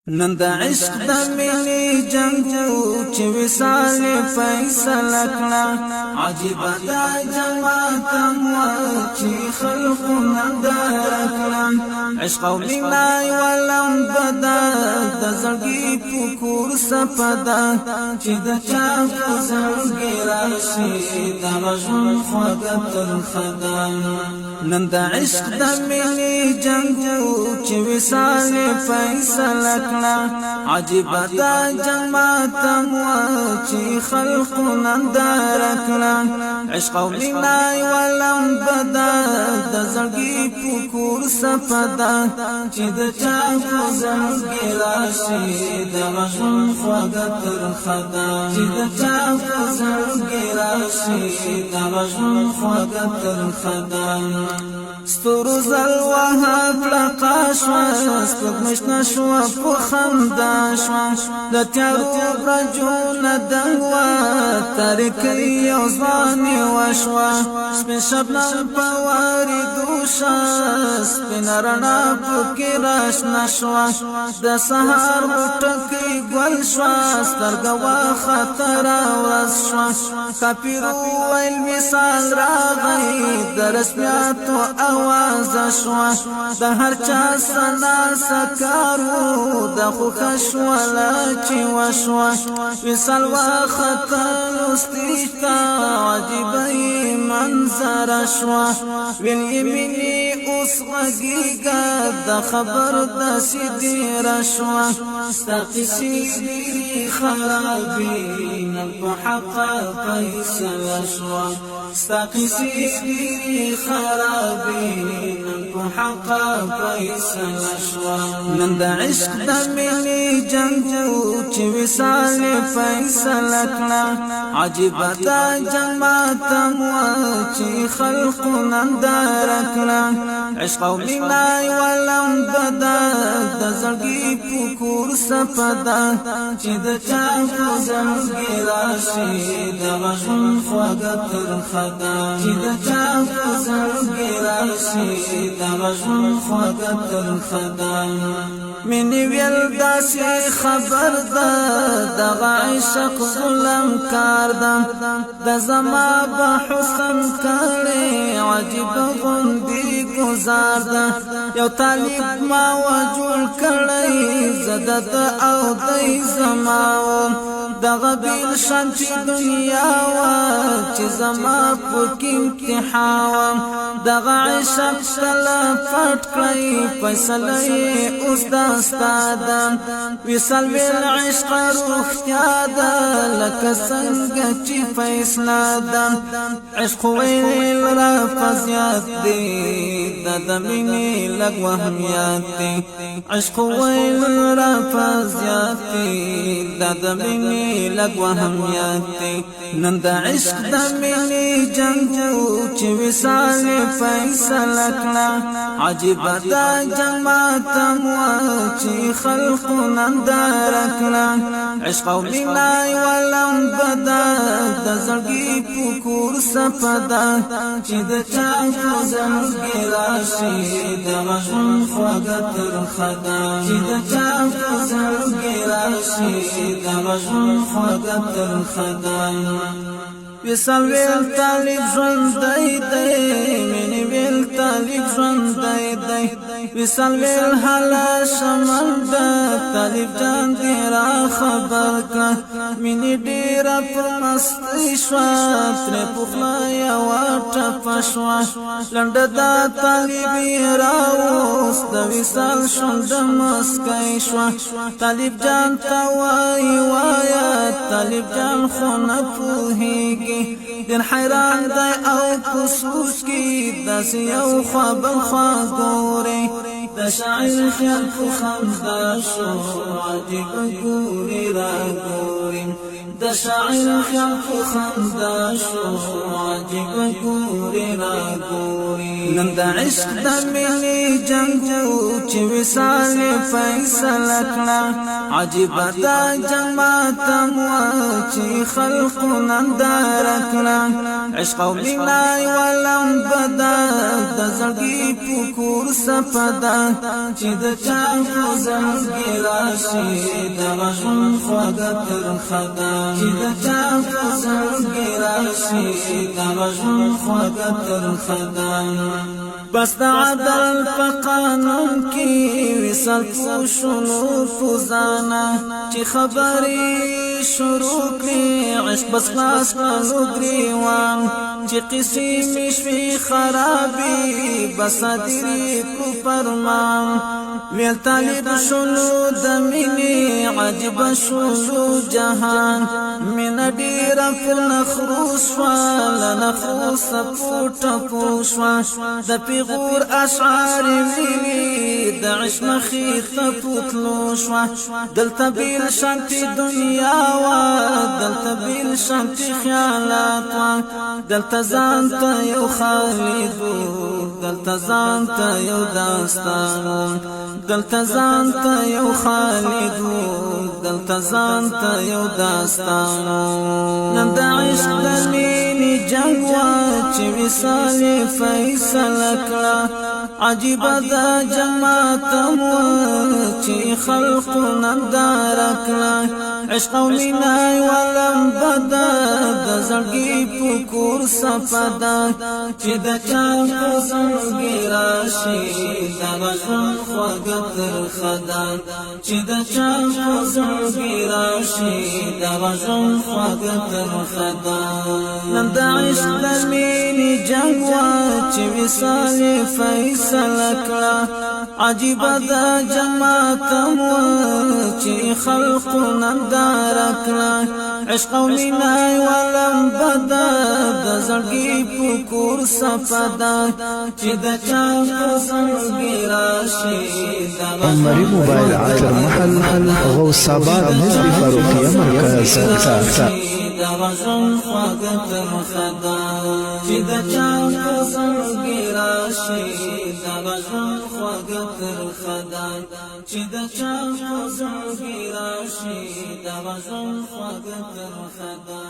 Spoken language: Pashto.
نن د عشق د ملي جنگو چې وصال فیصله کړه عجیب دا جماعت مو چې خلق نندار کړه عشق او منا ولم بدا د زړګي پکور سپدا چې د چا په زړګي راشي د مجنون خوږتل خدا نن د عشق د ملي جنگو چې وصال فیصله عجیب دا جماعت مو چې خلق نندار کړه عشق او منا ولم بدا د زړګي پکور سپدا چې د چا په زړګي راشي د مجنون خوږتل خدا چې د چا په زړګي راشي د مجنون خوږتل خدا ستورو زلوها پلقا شوا سپگمش نشوا پو خندا شوا د تیارو برجون دنگوا تارکی او زوانی وشوا سپین شبنم پواری دوشا سپین رنا پوکی راش نشوا د سهار بوټکی گل شوا سترگوا خطر ورس شوا کپیرو ویل مثال راغی در رسمیاتو आवाज شوا د هر چا سنا سکارو د خو خشوالا چې وشوا وصل وخت لستیتا عجیب منظر شوا ویل یمینی اوس غږیږه د خبر د سیدی رشوا ستقسی خرابی نن په حق فیصله شوا ستقسی خرابی نن په حق فیصله شوا نن د عشق د ملي جنگو چې وصال فیصله کړه عجیب دا جماعت مو چې خلق نندار کړه عشق او منا ولم بدا د زړګي پکور سپدا چې د چا په زړګي راشي د مجنون خوږتل خدا چې د چا په زړګي راشي د مجنون خوږتل خدا منی ویل داسې خبر ده دغه عشق ظلم کار ده د زما به حسن کړي عجیب غوندې گزار ده یو طالب ما وجول کړی زدد او دی زما دغه بیل شان چې دنیا وا چې زما پکې امتحان دغه عشق تلا پټ کړی فیصله اوس د استاد وصل ویل عشق روحتیا ده لکه څنګه چې فیصله ده عشق ویل را فزیات دی د مینې لږ وهمیات دی عشق ویل را فزیات دی د مینې لږ وهمیات دی نن د عشق د ملي جنگو چې وصال فیصله کړه عجیب دا جماعت مو چې خلق نندار کړه عشق او منا ولم بدا د زړګي پکور سپدا چې د چا په زړګي راشي د مجنون خوږتل خدا چې د چا په زړګي راشي د مجنون خوږتل خدا وصل ویل طالب ژوندی دی منی ویل طالب ژوندی دی وصل ویل حالا شمل ده طالب جان دی را خبر که منی ډیره پر مستی شوا ترې پخلا یوه ټپه شوا لنډه دا طالبي راوست د وصال شونډه مسکی شوا طالب جان ته وایي وایه طالب جان خو نه پوهېږي دین حیران دی او پسوس کی داسې یو خوا بل خوا ګوري د شاعر خیال په خندا شو عجیب ګوري را ګوري د شاعر خیال کو خندا شو عجیب ګوري را ګوري نن د عشق د ملي جنگو چې وصال فیصله کړه عجیب دا جماعت مو چې خلق نندار کړه عشق او مینا ولم بدا د زړګي پکور سپدا چې د چا زړګي راشي د غشن خوږه تر خدا چې د چا زړګي راشي د غشن خوږه تر خدا بس د عدل په قانون کې وصل پوښونو فوزانا چې خبرې شروع کړي عشق بس خلاص کړو ګریوان چې قصې مشوي خرابې بس دې کو فرمان ویل طالب شلو د مینې عجب شلو جهان من ډیر پر نخروس ولا نخروس پټ پوښوا د پیغور اشعار ویلي د عشق مخیخ پوتلو شوا دلته بیل شانتی دنیا وا دلته بیل شانتی خیالات وا دلته ځان ته یو خالد دلته ځان ته یو داستان دلته ځان ته یو خالد دلته ځان ته یو داستان نن د عشق د مینې جنګ وا چې وصال فیصله کړه عجیب دا جماعت مو چې خلق نندار کړه عشق او مینا ولم بدا د زړګي پکور سپدا چې د چا زړګي راشي د غشن خوږه تر خدا چې د چا زړګي راشي د غشن خوږه تر خدا نن د عشق د مینې جنګ وا چې وصال فیصله کړه عجیب دا جماعت مو چې خلق نندار کړه عشق او مینا ولم بدا د زړګي پکور سپدا چې د چا زړګي راشي عمري موبایل عطر محل غوث آباد نزد فاروقیه مرکز د غزل خوږه تر خدا چې د چا زړګي راشي د غزل خوږه تر خدا چې د چا زړګي راشي د غزل خوږه تر خدا